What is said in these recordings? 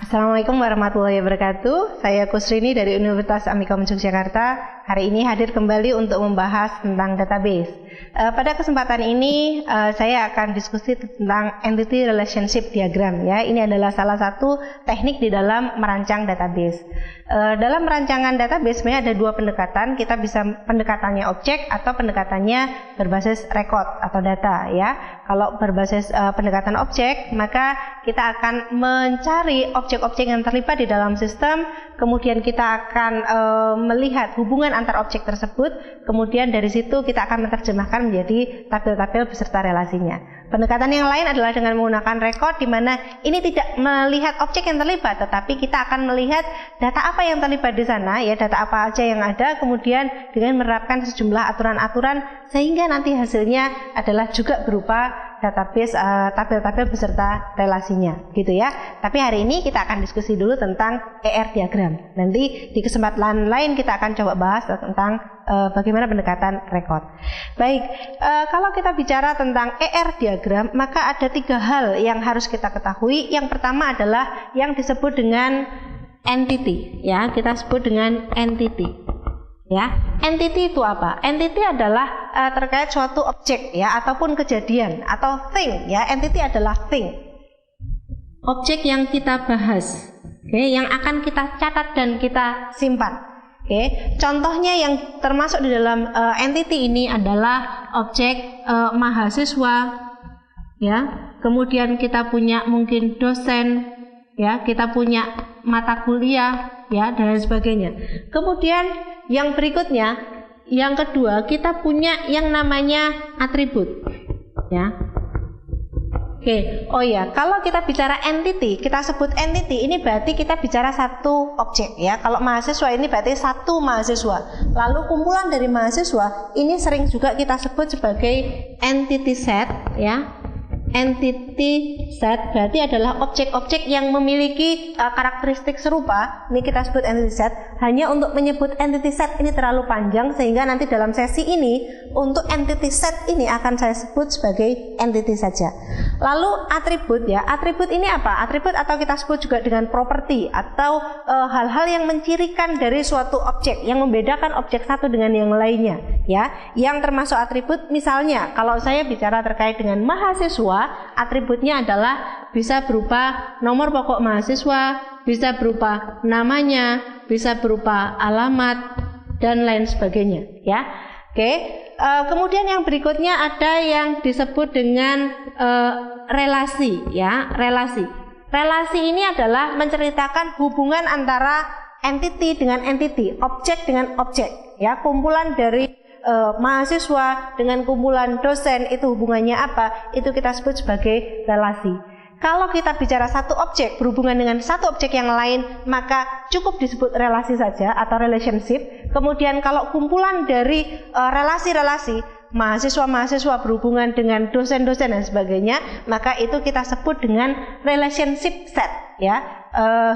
Assalamualaikum warahmatullahi wabarakatuh. Saya Kusrini dari Universitas Amikom Yogyakarta. Hari ini hadir kembali untuk membahas tentang database. Pada kesempatan ini saya akan diskusi tentang Entity Relationship Diagram. Ya, ini adalah salah satu teknik di dalam merancang database. Dalam merancangan database sebenarnya ada dua pendekatan. Kita bisa pendekatannya objek atau pendekatannya berbasis record atau data. Ya, kalau berbasis pendekatan objek, maka kita akan mencari objek-objek yang terlibat di dalam sistem, kemudian kita akan melihat hubungan antar objek tersebut, kemudian dari situ kita akan menerjemahkan menjadi tabel-tabel beserta relasinya. Pendekatan yang lain adalah dengan menggunakan record, di mana ini tidak melihat objek yang terlibat, tetapi kita akan melihat data apa yang terlibat di sana, ya data apa aja yang ada, kemudian dengan menerapkan sejumlah aturan-aturan sehingga nanti hasilnya adalah juga berupa database tabel-tabel beserta relasinya, gitu ya. Tapi hari ini kita akan diskusi dulu tentang ER diagram. Nanti di kesempatan lain kita akan coba bahas tentang bagaimana pendekatan record. Baik, kalau kita bicara tentang ER diagram, maka ada tiga hal yang harus kita ketahui. Yang pertama adalah yang disebut dengan entity, ya kita sebut dengan entity. Ya, entity itu apa? Entity adalah terkait suatu objek, ya, ataupun kejadian atau thing, ya. Entity adalah thing, objek yang kita bahas, yang akan kita catat dan kita simpan. Contohnya yang termasuk di dalam entity ini adalah objek mahasiswa, ya. Kemudian kita punya mungkin dosen, ya, kita punya mata kuliah, ya, dan lain sebagainya. Kemudian yang berikutnya, yang kedua, kita punya yang namanya atribut, ya. Oh ya, kalau kita bicara entity, kita sebut entity, ini berarti kita bicara satu objek, ya. Kalau mahasiswa ini berarti satu mahasiswa. Lalu kumpulan dari mahasiswa ini sering juga kita sebut sebagai entity set, ya. Entity set berarti adalah objek-objek yang memiliki karakteristik serupa. Ini kita sebut entity set. Hanya untuk menyebut entity set ini terlalu panjang, sehingga nanti dalam sesi ini untuk entity set ini akan saya sebut sebagai entity saja. Lalu atribut, ya. Atribut ini apa? Atribut atau kita sebut juga dengan property atau hal-hal yang mencirikan dari suatu objek, yang membedakan objek satu dengan yang lainnya, ya. Yang termasuk atribut, misalnya kalau saya bicara terkait dengan mahasiswa, atributnya adalah bisa berupa nomor pokok mahasiswa, bisa berupa namanya, bisa berupa alamat, dan lain sebagainya, ya. Kemudian yang berikutnya ada yang disebut dengan relasi, ya. Relasi ini adalah menceritakan hubungan antara entity dengan entity, objek dengan objek, ya. Kumpulan dari mahasiswa dengan kumpulan dosen itu hubungannya apa? Itu kita sebut sebagai relasi. Kalau kita bicara satu objek berhubungan dengan satu objek yang lain, maka cukup disebut relasi saja atau relationship. Kemudian kalau kumpulan dari relasi-relasi, mahasiswa-mahasiswa berhubungan dengan dosen-dosen dan sebagainya, maka itu kita sebut dengan relationship set, ya,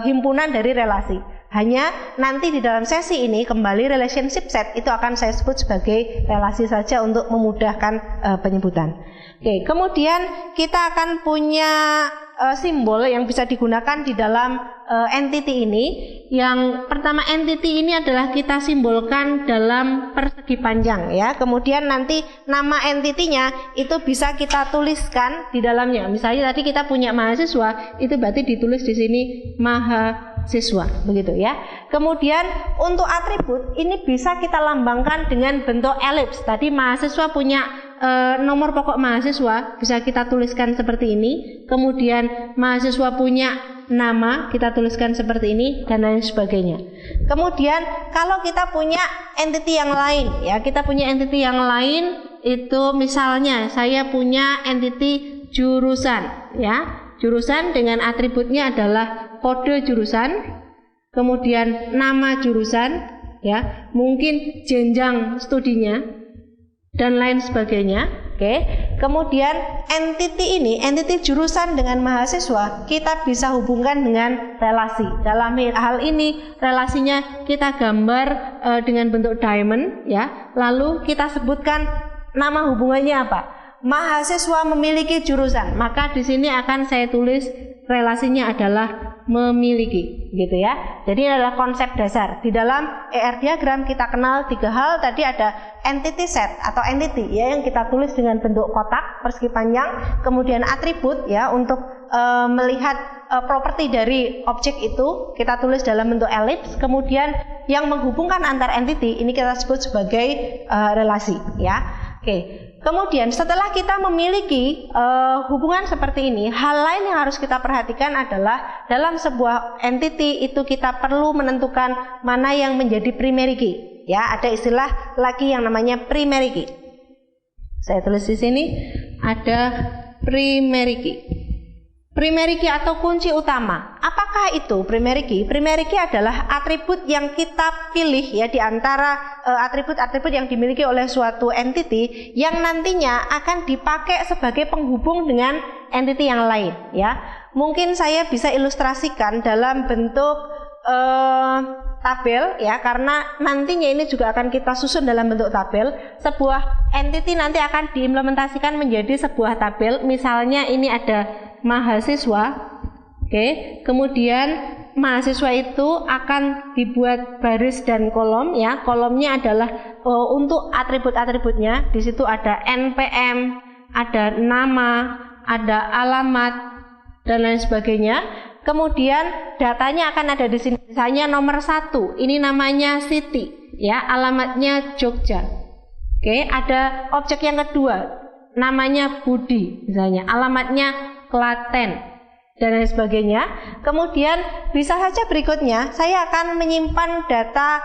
himpunan dari relasi. Hanya nanti di dalam sesi ini kembali relationship set itu akan saya sebut sebagai relasi saja untuk memudahkan penyebutan. Kemudian kita akan punya simbol yang bisa digunakan di dalam entity ini. Yang pertama, entity ini adalah kita simbolkan dalam persegi panjang, ya. Kemudian nanti nama entity-nya itu bisa kita tuliskan di dalamnya. Misalnya tadi kita punya mahasiswa, itu berarti ditulis di sini mahasiswa, begitu ya. Kemudian untuk atribut ini bisa kita lambangkan dengan bentuk elips. Tadi mahasiswa punya nomor pokok mahasiswa, bisa kita tuliskan seperti ini. Kemudian mahasiswa punya nama, kita tuliskan seperti ini, dan lain sebagainya. Kemudian kalau kita punya entity yang lain, ya, kita punya entity yang lain itu misalnya saya punya entity jurusan, ya. Jurusan dengan atributnya adalah kode jurusan, kemudian nama jurusan, ya, mungkin jenjang studinya, dan lain sebagainya. Kemudian entity ini, entity jurusan dengan mahasiswa, kita bisa hubungkan dengan relasi. Dalam hal ini relasinya kita gambar dengan bentuk diamond, ya. Lalu kita sebutkan nama hubungannya apa? Mahasiswa memiliki jurusan, maka di sini akan saya tulis relasinya adalah memiliki, gitu ya. Jadi ini adalah konsep dasar. Di dalam ER diagram kita kenal 3 hal. Tadi ada entity set atau entity ya, yang kita tulis dengan bentuk kotak persegi panjang. Kemudian atribut ya, untuk melihat properti dari objek itu kita tulis dalam bentuk elips. Kemudian yang menghubungkan antar entity ini kita sebut sebagai relasi ya. Oke. Kemudian setelah kita memiliki hubungan seperti ini, hal lain yang harus kita perhatikan adalah dalam sebuah entity itu kita perlu menentukan mana yang menjadi primary key. Ya, ada istilah lagi yang namanya primary key. Saya tulis di sini ada primary key. Primary key atau kunci utama. Apakah itu primary key? Primary key adalah atribut yang kita pilih ya, di antara atribut-atribut yang dimiliki oleh suatu entity yang nantinya akan dipakai sebagai penghubung dengan entity yang lain ya. Mungkin saya bisa ilustrasikan dalam bentuk tabel ya, karena nantinya ini juga akan kita susun dalam bentuk tabel. Sebuah entity nanti akan diimplementasikan menjadi sebuah tabel. Misalnya ini ada mahasiswa, oke. Kemudian mahasiswa itu akan dibuat baris dan kolom ya. Kolomnya adalah untuk atribut-atributnya. Di situ ada NPM, ada nama, ada alamat dan lain sebagainya. Kemudian datanya akan ada di sini. Misalnya nomor 1, ini namanya Siti ya, alamatnya Jogja. Oke, ada objek yang kedua, namanya Budi misalnya, alamatnya Klaten dan lain sebagainya. Kemudian bisa saja berikutnya saya akan menyimpan data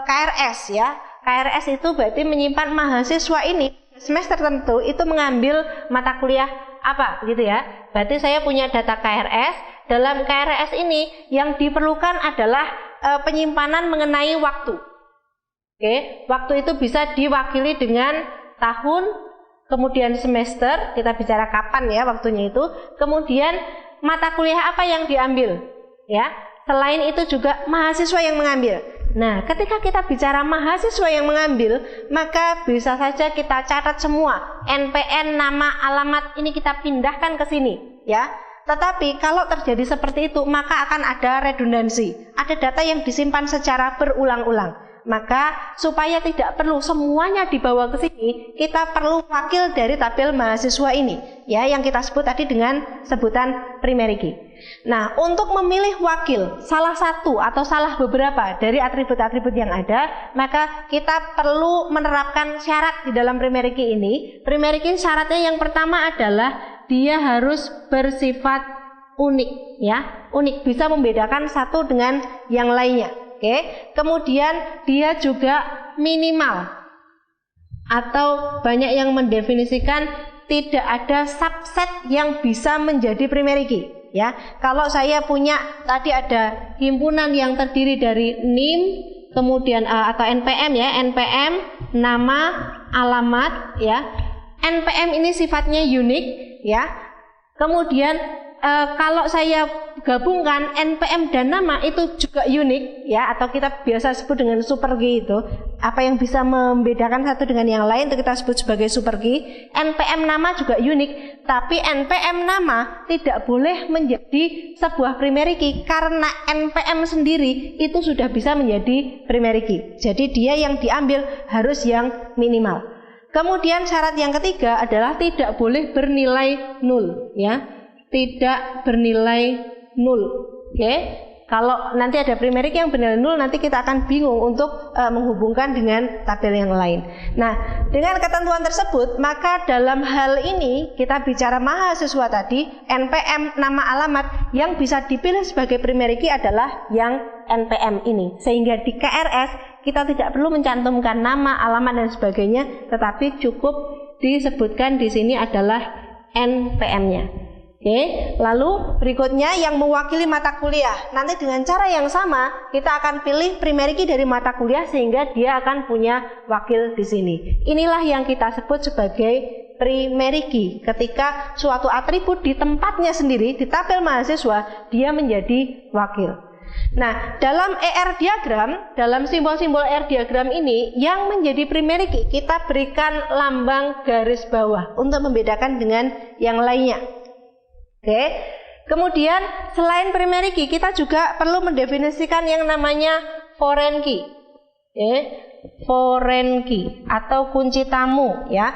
KRS ya. KRS itu berarti menyimpan mahasiswa ini semester tertentu itu mengambil mata kuliah apa gitu ya. Berarti saya punya data KRS. Dalam KRS ini yang diperlukan adalah penyimpanan mengenai waktu. Oke, waktu itu bisa diwakili dengan tahun, kemudian semester, kita bicara kapan ya waktunya itu, kemudian mata kuliah apa yang diambil ya. Selain itu juga mahasiswa yang mengambil. Nah, ketika kita bicara mahasiswa yang mengambil, maka bisa saja kita catat semua NPN, nama, alamat, ini kita pindahkan ke sini ya. Tetapi kalau terjadi seperti itu, maka akan ada redundansi, ada data yang disimpan secara berulang-ulang. Maka supaya tidak perlu semuanya dibawa ke sini, kita perlu wakil dari tabel mahasiswa ini ya, yang kita sebut tadi dengan sebutan primary key. Nah, untuk memilih wakil salah satu atau salah beberapa dari atribut-atribut yang ada, maka kita perlu menerapkan syarat di dalam primary key ini. Primary key syaratnya yang pertama adalah dia harus bersifat unik ya, unik, bisa membedakan satu dengan yang lainnya. Oke, kemudian dia juga minimal, atau banyak yang mendefinisikan tidak ada subset yang bisa menjadi primary key ya. Kalau saya punya tadi ada himpunan yang terdiri dari NIM, kemudian atau NPM ya, NPM, nama, alamat ya. NPM ini sifatnya unik ya. Kemudian kalau saya gabungkan NPM dan nama itu juga unik ya, atau kita biasa sebut dengan super key itu. Apa yang bisa membedakan satu dengan yang lain itu kita sebut sebagai super key. NPM nama juga unik, tapi NPM nama tidak boleh menjadi sebuah primary key karena NPM sendiri itu sudah bisa menjadi primary key. Jadi dia yang diambil harus yang minimal. Kemudian syarat yang ketiga adalah tidak boleh bernilai 0 ya. Tidak bernilai 0. Oke. Kalau nanti ada primary key yang bernilai 0, nanti kita akan bingung untuk menghubungkan dengan tabel yang lain. Nah, dengan ketentuan tersebut, maka dalam hal ini kita bicara mahasiswa tadi, NPM, nama, alamat, yang bisa dipilih sebagai primary key adalah yang NPM ini. Sehingga di KRS kita tidak perlu mencantumkan nama, alamat dan sebagainya, tetapi cukup disebutkan di sini adalah NPM-nya. Oke, lalu berikutnya yang mewakili mata kuliah. Nanti dengan cara yang sama kita akan pilih primary key dari mata kuliah sehingga dia akan punya wakil di sini. Inilah yang kita sebut sebagai primary key. Ketika suatu atribut di tempatnya sendiri di tabel mahasiswa dia menjadi wakil. Nah, dalam ER diagram, dalam simbol-simbol ER diagram ini yang menjadi primary key kita berikan lambang garis bawah untuk membedakan dengan yang lainnya. Oke, Kemudian selain primary key, kita juga perlu mendefinisikan yang namanya foreign key. Foreign key atau kunci tamu ya.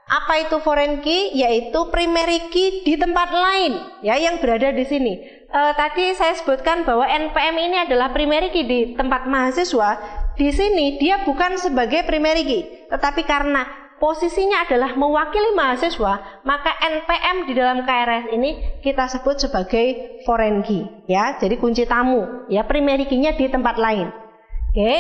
Apa itu foreign key? Yaitu primary key di tempat lain ya yang berada di sini. Tadi saya sebutkan bahwa NPM ini adalah primary key di tempat mahasiswa. Di sini dia bukan sebagai primary key, tetapi karena posisinya adalah mewakili mahasiswa, maka NPM di dalam KRS ini kita sebut sebagai foreign key ya. Jadi kunci tamu ya, primary key-nya di tempat lain. Oke.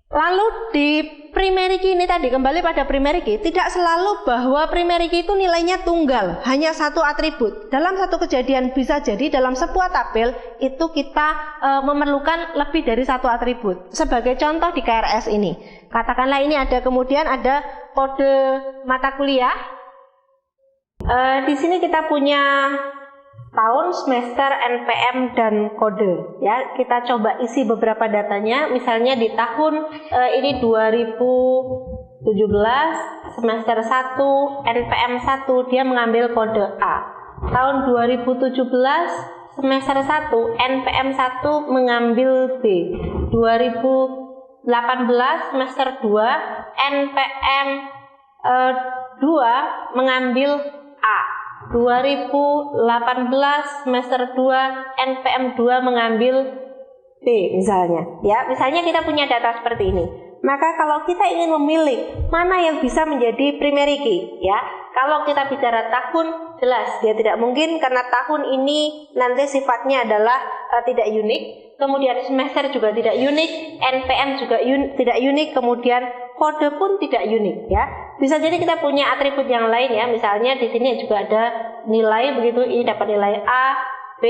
Lalu di primary key ini tadi, kembali pada primary key, tidak selalu bahwa primary key itu nilainya tunggal, hanya satu atribut. Dalam satu kejadian bisa jadi dalam sebuah tabel itu kita memerlukan lebih dari satu atribut. Sebagai contoh di KRS ini, katakanlah ini ada kemudian ada kode mata kuliah. Di sini kita punya tahun, semester, NPM, dan kode ya. Kita coba isi beberapa datanya. Misalnya di tahun ini 2017 semester 1 NPM 1 dia mengambil kode A. Tahun 2017 semester 1 NPM 1 mengambil B. 2018 semester 2 NPM 2 mengambil A. 2018 semester 2 NPM 2 mengambil B misalnya ya. Misalnya kita punya data seperti ini. Maka kalau kita ingin memilih mana yang bisa menjadi primary key ya, kalau kita bicara tahun jelas dia tidak mungkin karena tahun ini nanti sifatnya adalah tidak unik. Kemudian semester juga tidak unik, NPM juga tidak unik, kemudian kode pun tidak unik ya. Bisa jadi kita punya atribut yang lain ya. Misalnya di sini juga ada nilai begitu, ini dapat nilai A, B,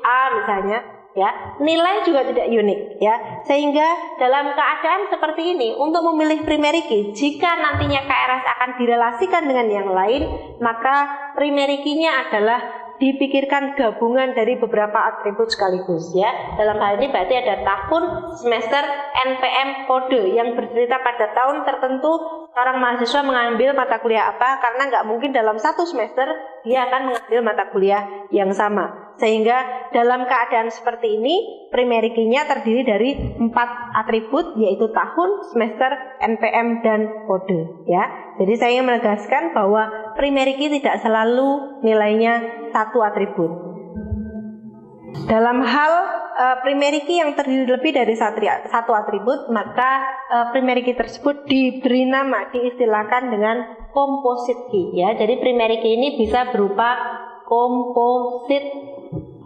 A misalnya ya. Nilai juga tidak unik ya. Sehingga dalam keadaan seperti ini untuk memilih primary key, jika nantinya KRS akan direlasikan dengan yang lain, maka primary key-nya adalah dipikirkan gabungan dari beberapa atribut sekaligus ya. Dalam hal ini berarti ada tahun, semester, NPM, kode yang bercerita pada tahun tertentu seorang mahasiswa mengambil mata kuliah apa, karena nggak mungkin dalam satu semester dia akan mengambil mata kuliah yang sama. Sehingga dalam keadaan seperti ini primary key-nya terdiri dari 4 atribut, yaitu tahun, semester, NPM, dan kode ya. Jadi saya ingin menegaskan bahwa primary key tidak selalu nilainya satu atribut. Dalam hal primary key yang terdiri lebih dari satu atribut, maka primary key tersebut diberi nama, diistilahkan dengan composite key ya. Jadi primary key ini bisa berupa composite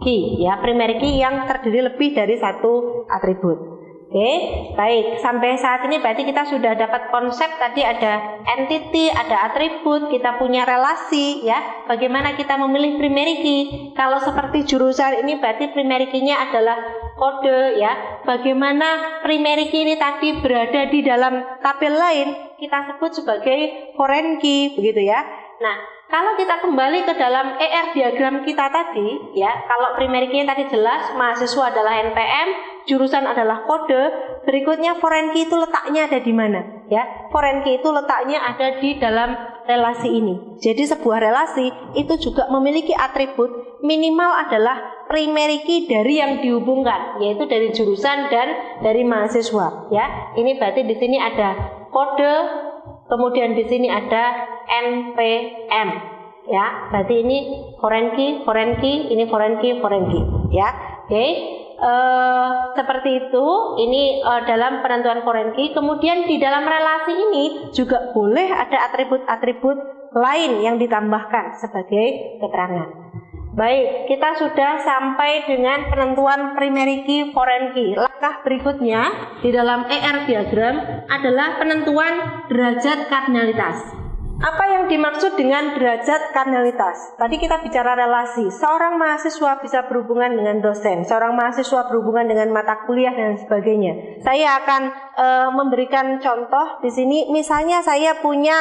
key ya, primary key yang terdiri lebih dari satu atribut. Oke, baik. Sampai saat ini berarti kita sudah dapat konsep, tadi ada entity, ada atribut, kita punya relasi ya. Bagaimana kita memilih primary key? Kalau seperti jurusan ini berarti primary key-nya adalah kode ya. Bagaimana primary key ini tadi berada di dalam tabel lain, kita sebut sebagai foreign key begitu ya. Nah, kalau kita kembali ke dalam ER diagram kita tadi ya, kalau primary key tadi jelas mahasiswa adalah NPM, jurusan adalah kode, berikutnya foreign key itu letaknya ada di mana ya? Foreign key itu letaknya ada di dalam relasi ini. Jadi sebuah relasi itu juga memiliki atribut minimal adalah primary key dari yang dihubungkan, yaitu dari jurusan dan dari mahasiswa ya. Ini berarti di sini ada kode, kemudian di sini ada NPM ya. Berarti ini foreign key, ini foreign key ya. Oke. Seperti itu. Ini dalam penentuan foreign key. Kemudian di dalam relasi ini juga boleh ada atribut-atribut lain yang ditambahkan sebagai keterangan. Baik, kita sudah sampai dengan penentuan primary key, foreign key. Langkah berikutnya di dalam ER diagram adalah penentuan derajat kardinalitas. Apa yang dimaksud dengan derajat kardinalitas? Tadi kita bicara relasi. Seorang mahasiswa bisa berhubungan dengan dosen, seorang mahasiswa berhubungan dengan mata kuliah dan sebagainya. Saya akan memberikan contoh di sini. Misalnya saya punya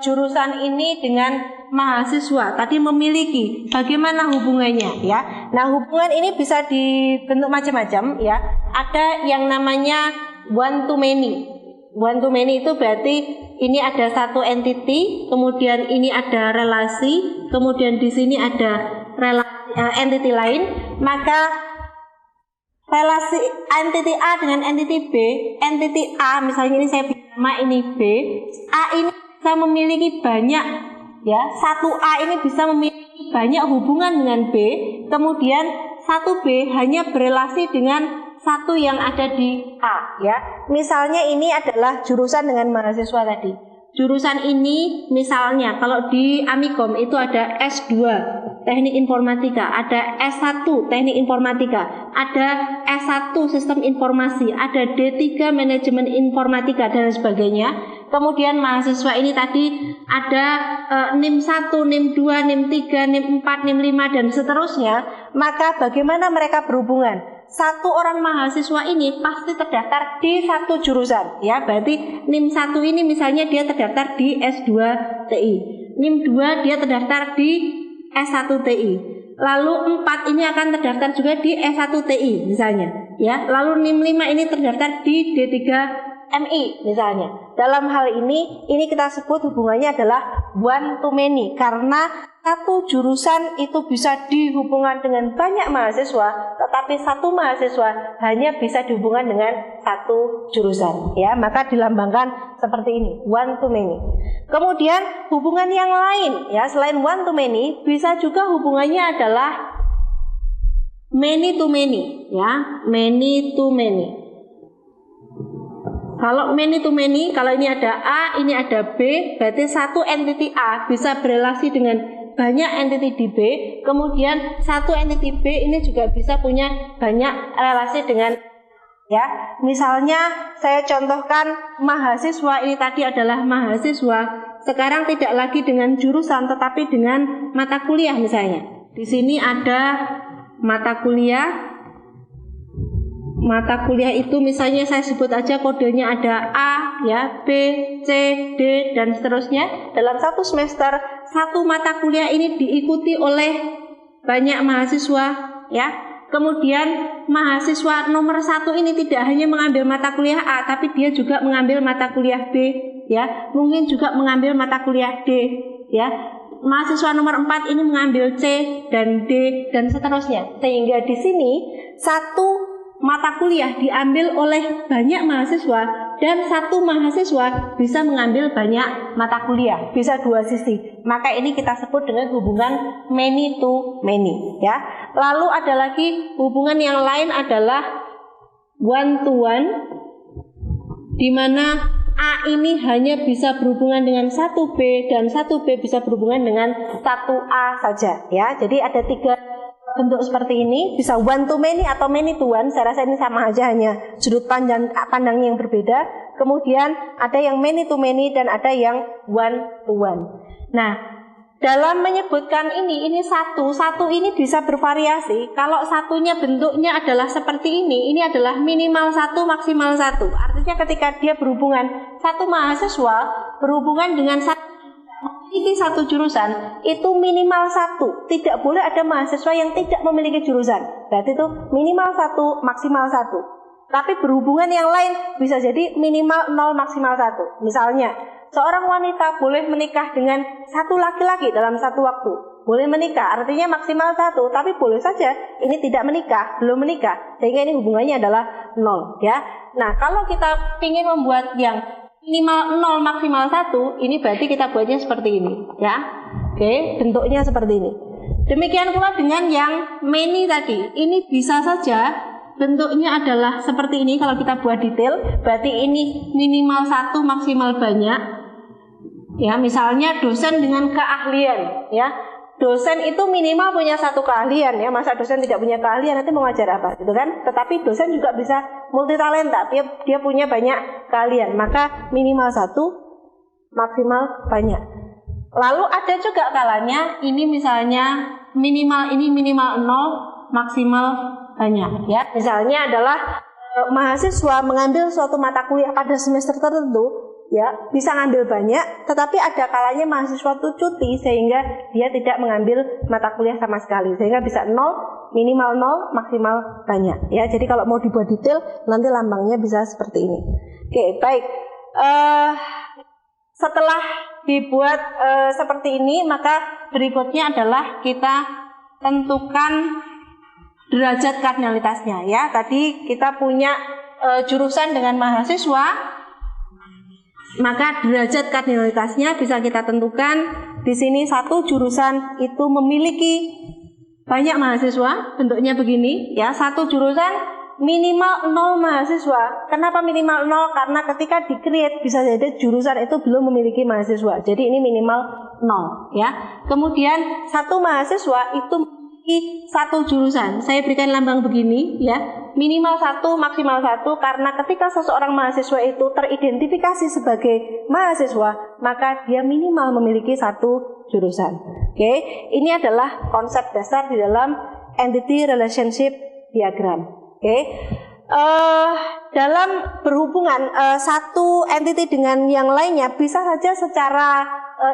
jurusan ini dengan mahasiswa. Tadi memiliki, bagaimana hubungannya ya? Nah, hubungan ini bisa dibentuk macam-macam ya. Ada yang namanya one to many One to many itu berarti ini ada satu entity, kemudian ini ada relasi, kemudian di sini ada entity lain, maka relasi entity A dengan entity B, entity A misalnya ini saya beri nama ini B, A ini bisa memiliki banyak, ya, satu A ini bisa memiliki banyak hubungan dengan B, kemudian satu B hanya berelasi dengan satu yang ada di A, ya. Misalnya ini adalah jurusan dengan mahasiswa tadi. Jurusan ini misalnya kalau di Amikom itu ada S2 Teknik Informatika, ada S1 Teknik Informatika, ada S1 Sistem Informasi, ada D3 Manajemen Informatika dan sebagainya. Kemudian mahasiswa ini tadi ada NIM 1, NIM 2, NIM 3, NIM 4, NIM 5 dan seterusnya. Maka bagaimana mereka berhubungan? Satu orang mahasiswa ini pasti terdaftar di satu jurusan, ya. Berarti NIM 1 ini misalnya dia terdaftar di S2 TI, NIM 2 dia terdaftar di S1 TI, lalu 4 ini akan terdaftar juga di S1 TI misalnya, ya. Lalu NIM 5 ini terdaftar di D3 MI misalnya. Dalam hal ini kita sebut hubungannya adalah one to many, karena satu jurusan itu bisa dihubungkan dengan banyak mahasiswa, tetapi satu mahasiswa hanya bisa dihubungkan dengan satu jurusan, ya. Maka dilambangkan seperti ini, one to many. Kemudian hubungan yang lain, ya, selain one to many, bisa juga hubungannya adalah many to many, ya, many to many. Kalau many to many, kalau ini ada A, ini ada B, berarti satu entity A bisa berelasi dengan banyak entity di B, kemudian satu entity B ini juga bisa punya banyak relasi dengan, ya. Misalnya saya contohkan mahasiswa ini tadi adalah mahasiswa, sekarang tidak lagi dengan jurusan tetapi dengan mata kuliah misalnya. Di sini ada mata kuliah. Mata kuliah itu misalnya saya sebut aja kodenya ada A, ya, B, C, D dan seterusnya. Dalam satu semester satu mata kuliah ini diikuti oleh banyak mahasiswa, ya. Kemudian mahasiswa nomor 1 ini tidak hanya mengambil mata kuliah A, tapi dia juga mengambil mata kuliah B, ya. Mungkin juga mengambil mata kuliah D, ya. Mahasiswa nomor 4 ini mengambil C dan D dan seterusnya. Sehingga di sini satu mata kuliah diambil oleh banyak mahasiswa dan satu mahasiswa bisa mengambil banyak mata kuliah, bisa dua sisi. Maka ini kita sebut dengan hubungan many to many, ya. Lalu ada lagi hubungan yang lain adalah one to one, di mana A ini hanya bisa berhubungan dengan satu B dan satu B bisa berhubungan dengan satu A saja, ya. Jadi ada 3 bentuk seperti ini, bisa one to many atau many to one. Saya rasa ini sama aja, hanya sudut pandangnya yang berbeda. Kemudian ada yang many to many dan ada yang one to one. Nah, dalam menyebutkan ini satu ini bisa bervariasi. Kalau satunya bentuknya adalah seperti ini adalah minimal 1 maksimal 1. Artinya ketika dia berhubungan, satu mahasiswa berhubungan dengan memiliki satu jurusan, itu minimal 1. Tidak boleh ada mahasiswa yang tidak memiliki jurusan. Berarti itu minimal 1 maksimal 1. Tapi berhubungan yang lain bisa jadi minimal 0 maksimal 1. Misalnya seorang wanita boleh menikah dengan satu laki-laki dalam satu waktu. Boleh menikah, artinya maksimal 1. Tapi boleh saja ini tidak menikah, belum menikah, sehingga ini hubungannya adalah 0, ya. Nah, kalau kita ingin membuat yang minimal 0 maksimal 1, ini berarti kita buatnya seperti ini, ya. Oke, bentuknya seperti ini. Demikian pula dengan yang many tadi. Ini bisa saja bentuknya adalah seperti ini. Kalau kita buat detail, berarti ini minimal 1 maksimal banyak, ya. Misalnya dosen dengan keahlian, ya. Dosen itu minimal punya satu keahlian, ya. Masa dosen tidak punya keahlian, nanti mau ngajar apa, gitu kan? Tetapi dosen juga bisa multitalenta, dia punya banyak keahlian, maka minimal 1 maksimal banyak. Lalu ada juga kalanya ini misalnya minimal 0 maksimal banyak, ya. Misalnya adalah mahasiswa mengambil suatu mata kuliah pada semester tertentu, ya, bisa ngambil banyak, tetapi ada kalanya mahasiswa itu cuti sehingga dia tidak mengambil mata kuliah sama sekali, sehingga bisa 0, minimal 0, maksimal banyak, ya. Jadi kalau mau dibuat detail nanti lambangnya bisa seperti ini. Oke, baik. Setelah dibuat seperti ini, maka berikutnya adalah kita tentukan derajat kardinalitasnya ya. Tadi kita punya jurusan dengan mahasiswa, maka derajat kardinalitasnya bisa kita tentukan. Di sini satu jurusan itu memiliki banyak mahasiswa, bentuknya begini ya. Satu jurusan minimal 0 mahasiswa. Kenapa minimal 0? Karena ketika di-create bisa jadi jurusan itu belum memiliki mahasiswa. Jadi ini minimal 0 ya. Kemudian satu mahasiswa itu memiliki satu jurusan. Saya berikan lambang begini ya. Minimal 1, maksimal 1, karena ketika seseorang mahasiswa itu teridentifikasi sebagai mahasiswa, maka dia minimal memiliki satu jurusan. Oke, ini adalah konsep dasar di dalam entity relationship diagram. Oke, dalam berhubungan satu entity dengan yang lainnya bisa saja secara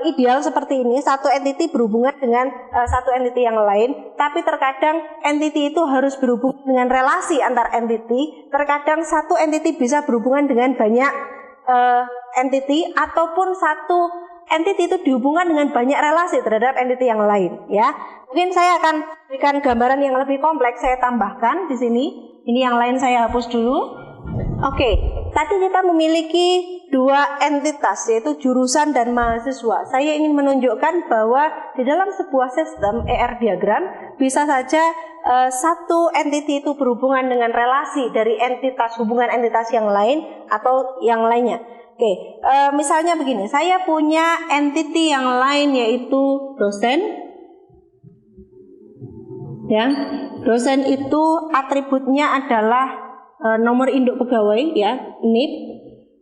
ideal seperti ini, satu entity berhubungan dengan satu entity yang lain, tapi terkadang entity itu harus berhubungan dengan relasi antar entity. Terkadang satu entity bisa berhubungan dengan banyak entity, ataupun satu entity itu dihubungkan dengan banyak relasi terhadap entity yang lain ya. Mungkin saya akan berikan gambaran yang lebih kompleks, saya tambahkan di sini. Ini yang lain saya hapus dulu. Oke, tadi kita memiliki dua entitas, yaitu jurusan dan mahasiswa. Saya ingin menunjukkan bahwa di dalam sebuah sistem ER diagram bisa saja satu entity itu berhubungan dengan relasi dari entitas, hubungan entitas yang lain atau yang lainnya. Oke, misalnya begini, saya punya entity yang lain yaitu dosen. Ya, dosen itu atributnya adalah nomor induk pegawai ya, NIP,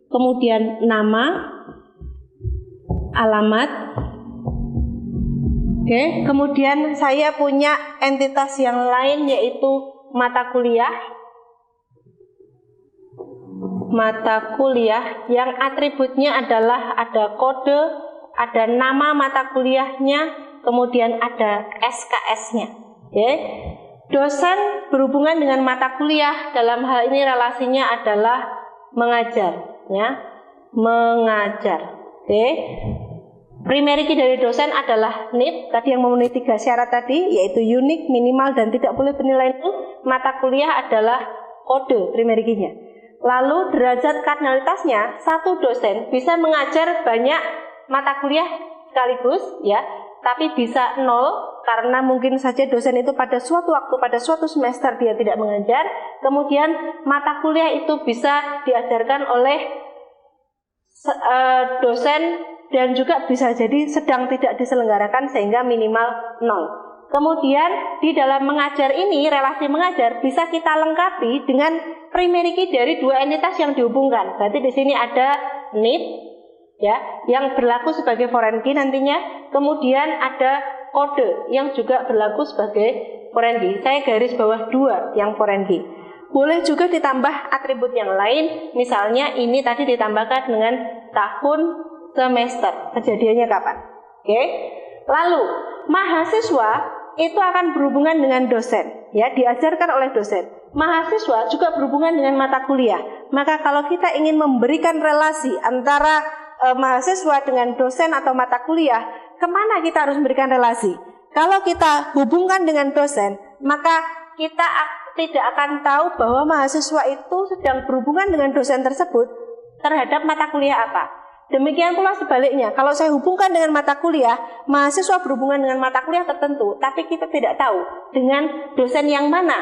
kemudian nama, alamat. Oke, kemudian saya punya entitas yang lain yaitu mata kuliah. Mata kuliah yang atributnya adalah ada kode, ada nama mata kuliahnya, kemudian ada SKS-nya. Oke. Dosen berhubungan dengan mata kuliah, dalam hal ini relasinya adalah mengajar ya, mengajar. Oke. Primary key dari dosen adalah NIP, tadi yang memenuhi 3 syarat tadi, yaitu unik, minimal, dan tidak boleh bernilai 0. Mata kuliah adalah kode primary key-nya. Lalu derajat kardinalitasnya, satu dosen bisa mengajar banyak mata kuliah sekaligus ya, tapi bisa 0 karena mungkin saja dosen itu pada suatu waktu, pada suatu semester dia tidak mengajar. Kemudian mata kuliah itu bisa diajarkan oleh dosen dan juga bisa jadi sedang tidak diselenggarakan sehingga minimal 0. Kemudian di dalam mengajar ini, relasi mengajar bisa kita lengkapi dengan primary key dari dua entitas yang dihubungkan. Berarti di sini ada NIP ya, yang berlaku sebagai foreign key nantinya. Kemudian ada kode yang juga berlaku sebagai foreign key. Saya garis bawah 2 yang foreign key. Boleh juga ditambah atribut yang lain. Misalnya ini tadi ditambahkan dengan tahun, semester. Kejadiannya kapan? Oke. Lalu mahasiswa itu akan berhubungan dengan dosen, ya, diajarkan oleh dosen. Mahasiswa juga berhubungan dengan mata kuliah. Maka kalau kita ingin memberikan relasi antara mahasiswa dengan dosen atau mata kuliah, kemana kita harus memberikan relasi? Kalau kita hubungkan dengan dosen, maka kita tidak akan tahu bahwa mahasiswa itu sedang berhubungan dengan dosen tersebut terhadap mata kuliah apa. Demikian pula sebaliknya, kalau saya hubungkan dengan mata kuliah, mahasiswa berhubungan dengan mata kuliah tertentu, tapi kita tidak tahu dengan dosen yang mana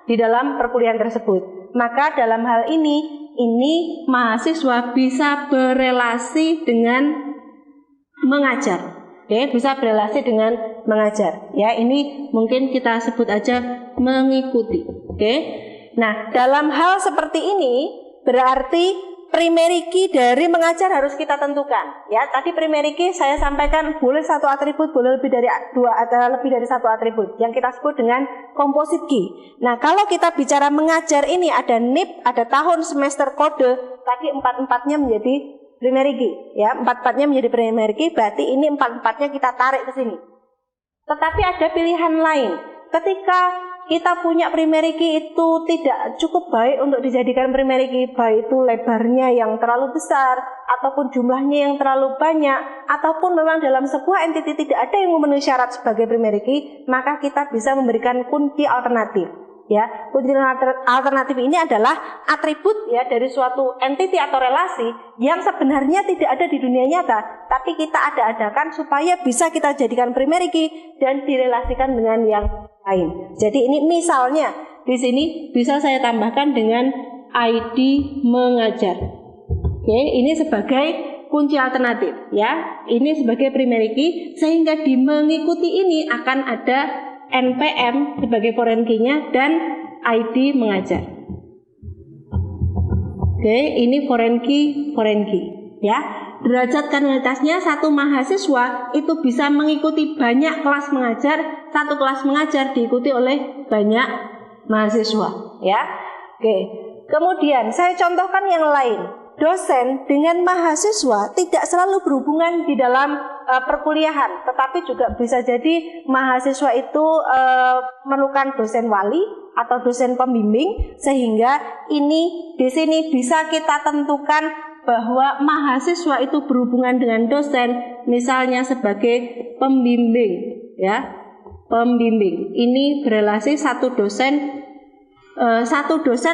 di dalam perkuliahan tersebut. Maka dalam hal ini mahasiswa bisa berelasi dengan mengajar. Oke, bisa berelasi dengan mengajar. Ya, ini mungkin kita sebut aja mengikuti. Oke. Nah, dalam hal seperti ini berarti primary key dari mengajar harus kita tentukan. Ya, tadi primary key saya sampaikan boleh satu atribut, boleh lebih dari 2 atau lebih dari satu atribut yang kita sebut dengan composite key. Nah, kalau kita bicara mengajar ini ada NIP, ada tahun, semester, kode, tadi 4-4-nya menjadi primary key, ya, 4-4-nya menjadi primary key, berarti ini 4-4-nya kita tarik ke sini. Tetapi ada pilihan lain. Ketika kita punya primary key itu tidak cukup baik untuk dijadikan primary key, baik itu lebarnya yang terlalu besar ataupun jumlahnya yang terlalu banyak, ataupun memang dalam sebuah entity tidak ada yang memenuhi syarat sebagai primary key, maka kita bisa memberikan kunci alternatif. Ya, kunci alternatif ini adalah atribut ya dari suatu entity atau relasi yang sebenarnya tidak ada di dunia nyata, tapi kita ada-adakan supaya bisa kita jadikan primary key dan direlasikan dengan yang lain. Jadi ini misalnya di sini bisa saya tambahkan dengan ID mengajar. Oke, ini sebagai kunci alternatif ya. Ini sebagai primary key, sehingga di mengikuti ini akan ada NPM sebagai foreign key-nya dan ID mengajar. Oke, ini foreign key ya. Derajat kanalitasnya satu mahasiswa itu bisa mengikuti banyak kelas mengajar, satu kelas mengajar diikuti oleh banyak mahasiswa ya. Oke. Kemudian saya contohkan yang lain. Dosen dengan mahasiswa tidak selalu berhubungan di dalam perkuliahan, tetapi juga bisa jadi mahasiswa itu memerlukan dosen wali atau dosen pembimbing, sehingga ini di sini bisa kita tentukan bahwa mahasiswa itu berhubungan dengan dosen, misalnya sebagai pembimbing ya. Pembimbing ini berelasi satu dosen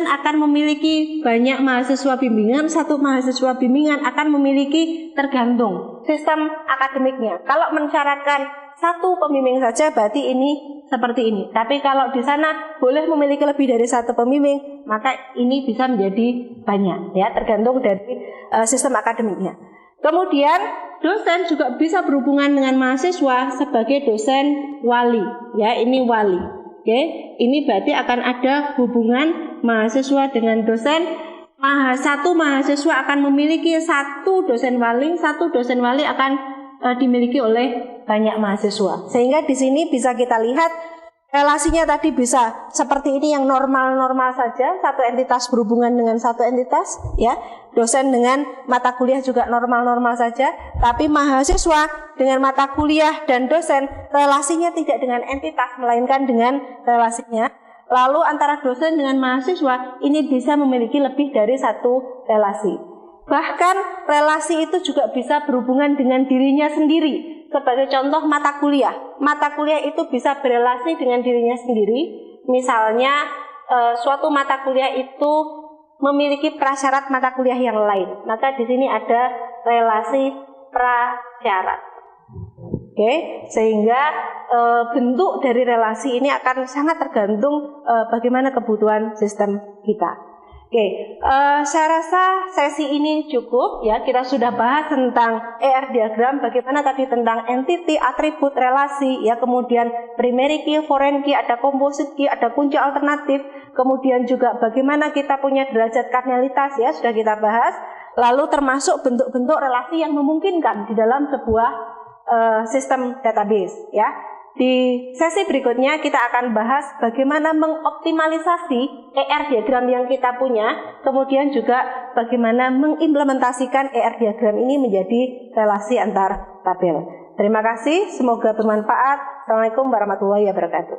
akan memiliki banyak mahasiswa bimbingan, satu mahasiswa bimbingan akan memiliki, tergantung sistem akademiknya. Kalau mensyaratkan satu pembimbing saja berarti ini seperti ini. Tapi kalau di sana boleh memiliki lebih dari satu pembimbing, maka ini bisa menjadi banyak ya, tergantung dari sistem akademiknya. Kemudian dosen juga bisa berhubungan dengan mahasiswa sebagai dosen wali ya, ini wali. Oke, ini berarti akan ada hubungan mahasiswa dengan dosen. Satu mahasiswa akan memiliki satu dosen wali akan dimiliki oleh banyak mahasiswa. Sehingga di sini bisa kita lihat relasinya tadi bisa seperti ini yang normal-normal saja, satu entitas berhubungan dengan satu entitas ya. Dosen dengan mata kuliah juga normal-normal saja, tapi mahasiswa dengan mata kuliah dan dosen relasinya tidak dengan entitas melainkan dengan relasinya. Lalu antara dosen dengan mahasiswa ini bisa memiliki lebih dari satu relasi. Bahkan relasi itu juga bisa berhubungan dengan dirinya sendiri. Sebagai contoh mata kuliah itu bisa berelasi dengan dirinya sendiri. Misalnya suatu mata kuliah itu memiliki prasyarat mata kuliah yang lain, maka di sini ada relasi prasyarat. Oke, sehingga bentuk dari relasi ini akan sangat tergantung bagaimana kebutuhan sistem kita. Oke, saya rasa sesi ini cukup ya. Kita sudah bahas tentang ER diagram, bagaimana tadi tentang entity, atribut, relasi ya, kemudian primary key, foreign key, ada composite key, ada kunci alternatif, kemudian juga bagaimana kita punya derajat kardinalitas ya, sudah kita bahas. Lalu termasuk bentuk-bentuk relasi yang memungkinkan di dalam sebuah sistem database ya. Di sesi berikutnya kita akan bahas bagaimana mengoptimalisasi ER diagram yang kita punya, kemudian juga bagaimana mengimplementasikan ER diagram ini menjadi relasi antar tabel. Terima kasih, semoga bermanfaat. Assalamualaikum warahmatullahi wabarakatuh.